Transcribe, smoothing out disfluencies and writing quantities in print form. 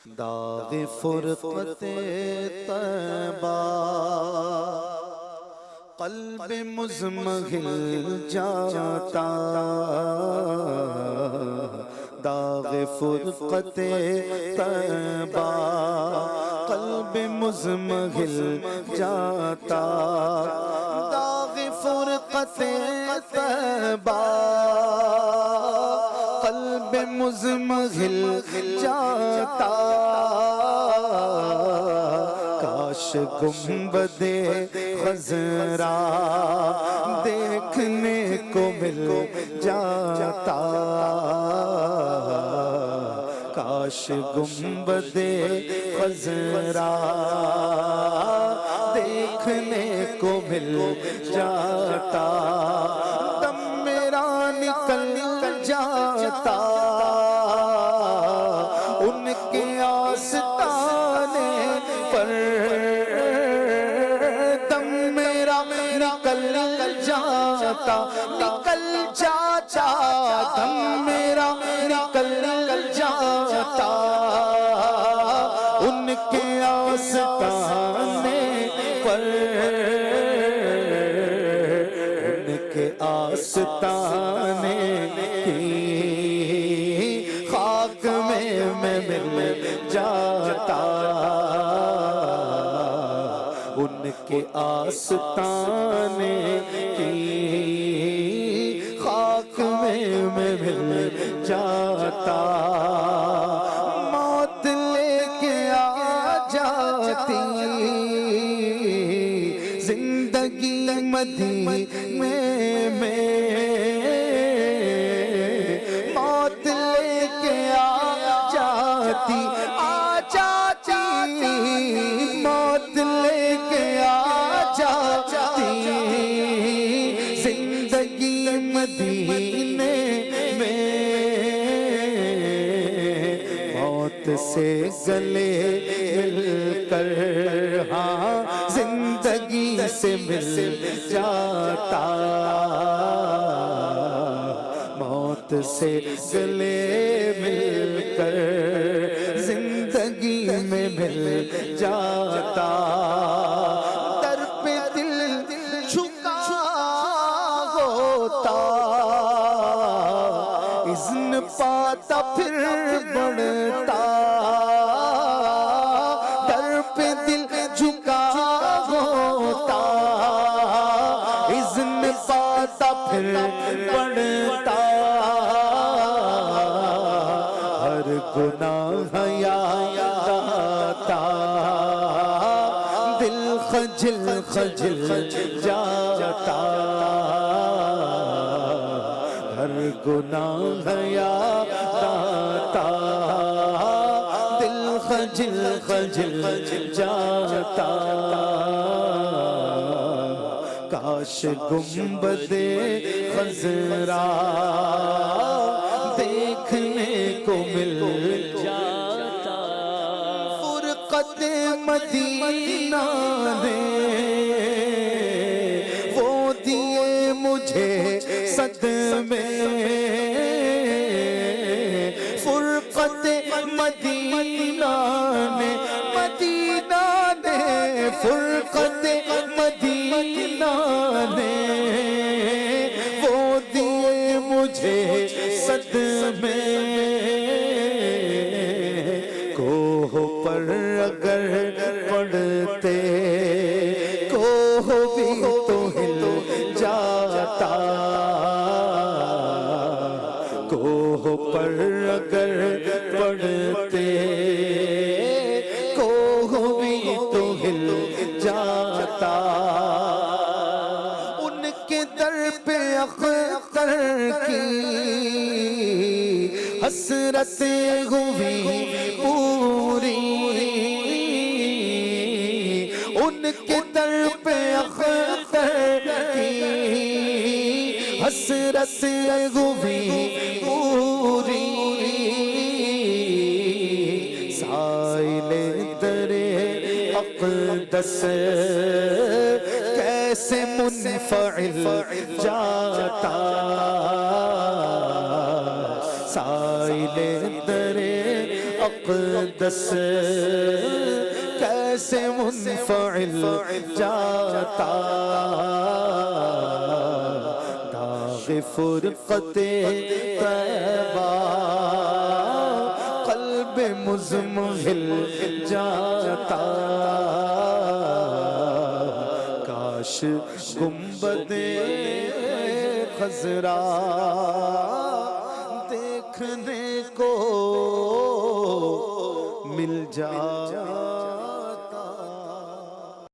داغ فرقت طیبہ قلب مزمحل جاتا، داغ فرقت طیبہ قلب مزمحل جاتا، داغ فرقت طیبہ قلب مزمحل جاتا، کاش گنبد خضرا دیکھنے کو مل جاتا، کاش گنبد خضرا دیکھنے کو مل جاتا، دم میرا نکل جاتا ان کے آستانے پر، دم میرا نکل جاتا دم میرا نکل جاتا ان کے آستانے پر، ان کے آستانے کی خاک میں مل جاتا، ان کے آستانے کی خاک میں مل جاتا، موت لے کے آ جاتی زندگی مدینے میں، موت لے کے آ جاتی موت لے کے آ جاتی زندگی مدینے میں، موت سے گلے مل کر ہاں زندگی سے مل جاتا، موت سے گلے مل کر زندگی میں مل جاتا، در پہ دل جھکا ہوتا اذن پاتا پھر بڑھتا، در پہ دل جھکا ہوتا اذن پاتا پھر بڑھتا، ہر گناہ یاد آتا دل خجل خجل جاتا، ہر گناہ یاد آتا دل خجل خجل جاتا، کاش گنبد خضرا دیکھنے کو مل جاتا، فرقت مدینہ نے وہ دیے مجھے صدمے، فرقت مدینہ نے فرقت مدینہ نے وہ دیے مجھے صدمے، کوہ پر اگر پڑھتے کوہ بھی تو ہل جاتا، کوہ پر اگر پڑھتے کوہ بھی تو ہل جاتا، ان کے در پہ اختر کی حسرت ہوئی پوری، ان کے در پہ اختر کی حسرت ہوئی پوری، سائل در اقدس کیسے منفعل جاتا، سائل در اقدس کیسے منفعل جاتا داغ فرقت طیبہ قلب مزمحل جاتا کاش گنبد خضرا دیکھنے کو مل جائے